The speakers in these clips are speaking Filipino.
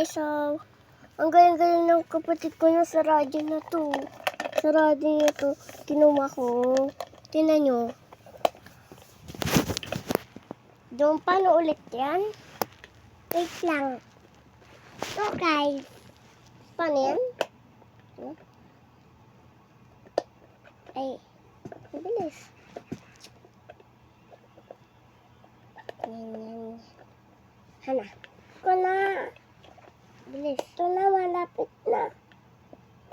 guys, so, ang galing-galing ng kapatid ko na sa radyo na to. Sa radyo na to, kinuha ko. Tingnan nyo. Doon, paano ulit yan? Wait lang. So guys, paano yan? Ay, mabilis. Yan. Hana. Ko na. Bilis. Ito na, malapit na.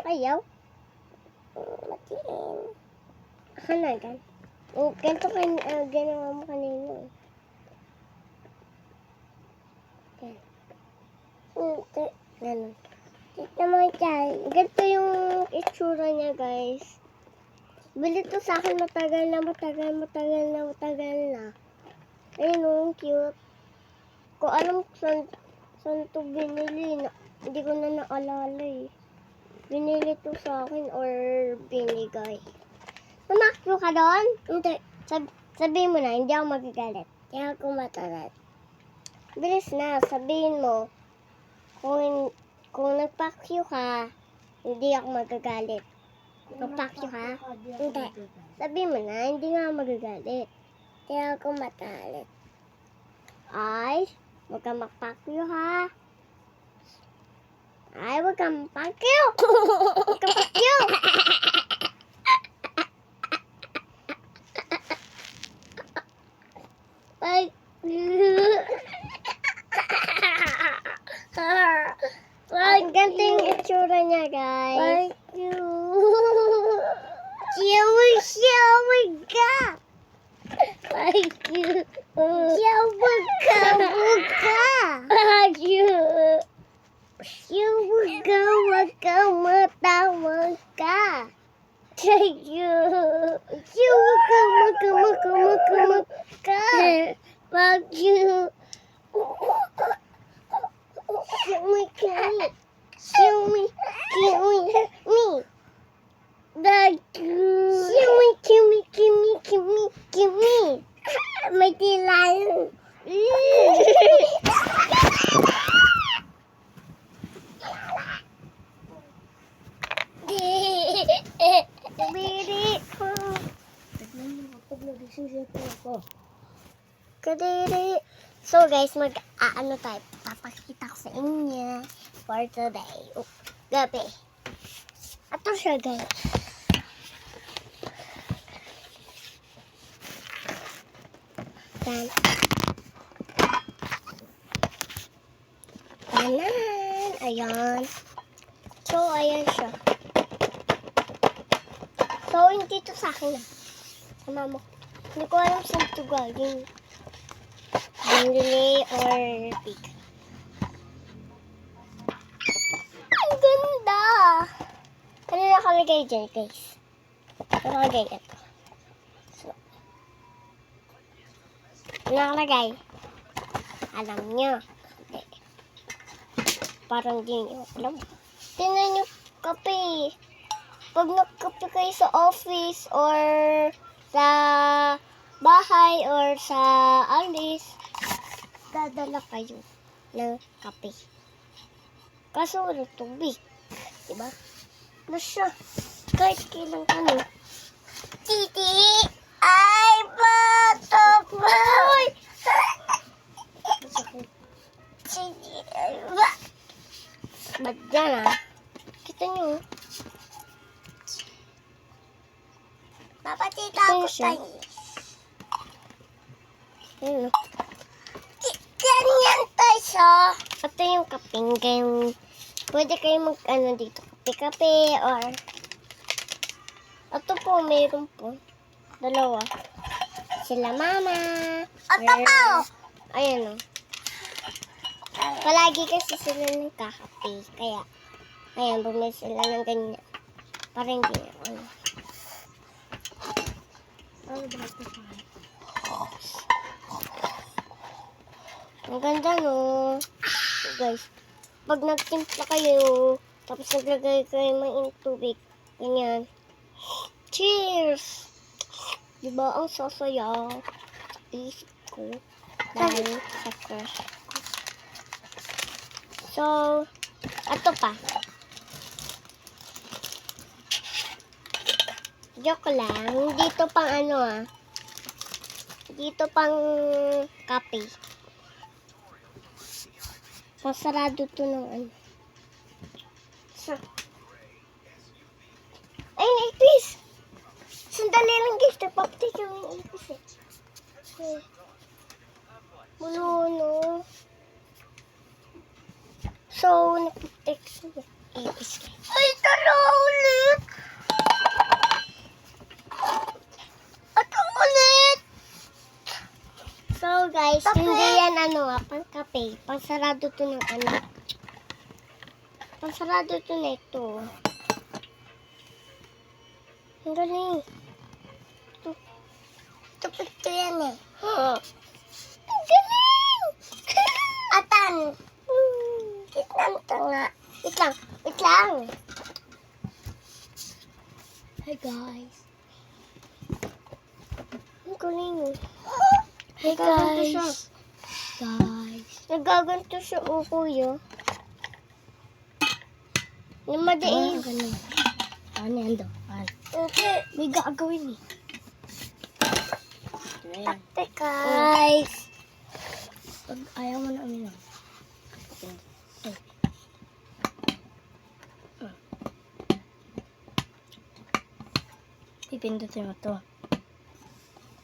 Ayaw. Matiin. Hana, gan. Ganito ginawa mo kanino. Ganun. Tignan mo dyan. Ganito yung itsura niya, guys. Bili to sa akin matagal na. Ayun o, cute. Kung alam ko saan to binili. Hindi ko na naalala eh. Binili to sa akin or binigay. Namakyo ka doon? Hindi. Sabihin mo na, hindi ako magagalit. Hindi ako matagal. Bilis na, sabihin mo. Kung nagpakyo ka, hindi ako magagalit. Nagpakyo ka? Hindi. Sabihin mo na, hindi nga ako magagalit. Hindi ako matalit. Ay, huwag kang magpakyo ha. Ay, huwag kang magpakyo. Huwag kang pakyo. Ay, ang ganda yung itsura niya, guys. Shower ka. Thank you. Shower ka, wag ka matawag ka. Thank you. Shower ka, Thank you. Show me. Thank you. Give me. May tilayan. Biri ko. Tignan mo kapag nagising ako. Kadiri. So guys, mag-aano tayo. Papakita ko sa inyo for today. Gabi. Ito siya, guys. Tanan. Ayan. So, ayan siya. So, hindi ito sa akin na. Sa mama ko. Hindi ko alam saan ito galing. Bumili or pig. Ang ganda! Ano nakalagay dyan, guys? Nakalagay ito. So, nakalagay. Alam nyo. Hindi. Parang di nyo alam. Tingnan nyo kape. Pag nagkape kayo sa office or sa bahay or sa alis, dadala kayo ng kape. Kaso wala tubig. Diba? Ano siya? Kahit kailang ano. Titi! Ay, batok boy! Titi! Ay, ba? Ba't dyan ah? Kita nyo. Papatita ko tayo. Ayun. Ganyan tayo siya. Ito yung kaping. Pwede kayo mag-ano dito. Kape-kape or... Ito po, mayroon po. Dalawa. Sila mama. Ito po! Ayan o. Palagi kasi sila ng kakape. Kaya, ayan, bumili sila ng ganyan. Para hindi na ano. Ang ganda no. So guys, pag nagtimpla kayo, tapos naglagay kayo ng tubig, ganyan. Cheers! Diba ang sasaya? Isip ko. Dahil sa crush ko. So So, ato pa. Joke lang. Dito pang ano Dito pang kape. Pasarado to ng ano. Ay, naipis! Sandali lang guys. Napapatay kami ng ipis eh. Okay. Mulo. So, nakaptext mo. Ipis ka. Ay, tara ulit! Ato ulit! So, guys, hindi yan pang kape. Pansarado to ng Pansarado to na ito. Ang galing. Tupit ko yan eh. Ang galing! Atan! Wait lang. Hi guys. Ang galing. Hey guys. Nagaganto siya kuya. Yung madaing. Ano yan daw? Okay. May gagawin eh. Ayan. Guys. Pag ayaw mo na uminom. Pipindutin mo to.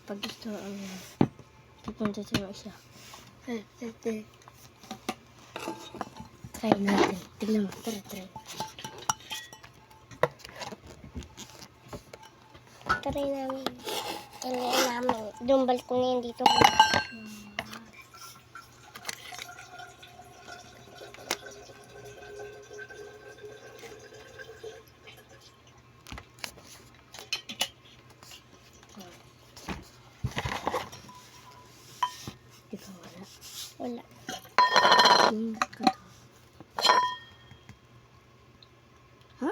Pag gusto mo uminom. Pipindutin mo isa. Try natin. Tignan mo. Try. Try namin. Doon balkon na yun dito. Di ba wala? Wala. Ha?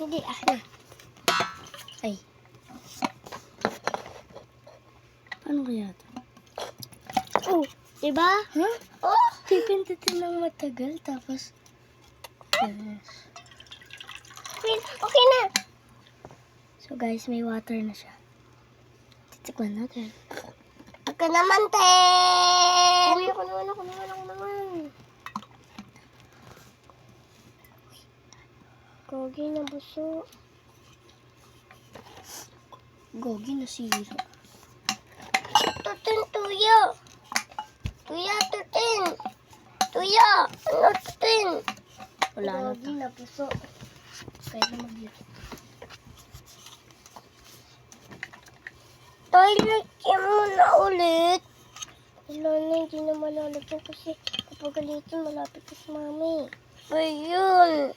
Hindi, Ay. Paano kaya ito? Oh, diba? Ha? Oh! Pipindutin ng matagal tapos Okay na. So guys, may water na siya. Titikman natin. Ako naman, te! Uy, ako naman. Gogi na buso. Gogi na sira. Tutin, tuyo. Tuya, tutin. Tuya, ano tutin? Wala na Gogi na buso. Kaya na mag-use. Toilet yan muna ulit. Wala na, hindi na malalagyan kasi kapag galitin, malapit ka sa mami. Ayun.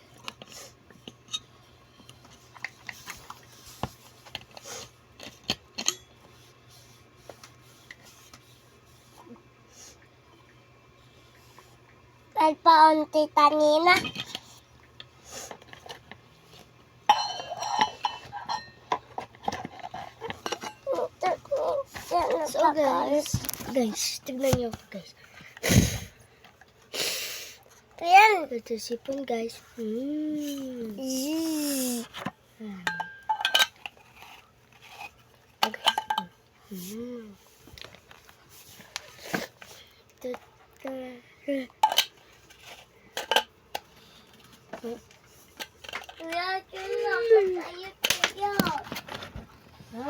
Alpaonti tanina. So guys, tignan nyo guys. Ayan. Ito sipon guys. Mm. Kuya, kailangan tayo kuya. Ha?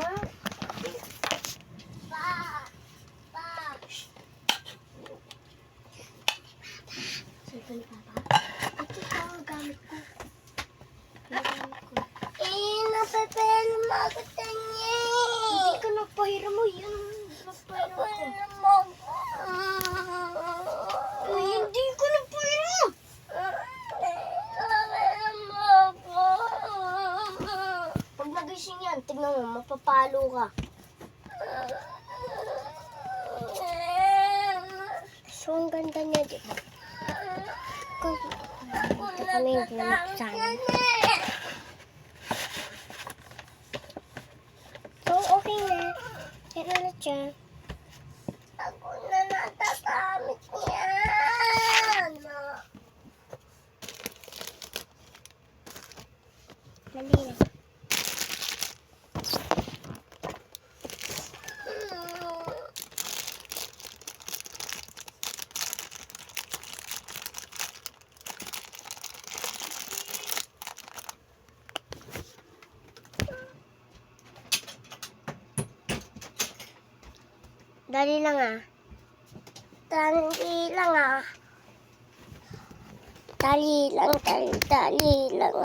Sipon pa ba? Ito pa ang gamit ko. Napapel mo ako tangi. Hindi ka nagpahira mo yan. Nagpahira ko. Uy, hindi ko nagpahira. Pag nagising yan, tignan mo, mapapalo ka. So, ang ganda niya, di ba? Ito kami yung sana. So, okay na. Pero na siya. Ako na Yan. Dali na. Dali lang ah. Dali lang ah. Dali lang.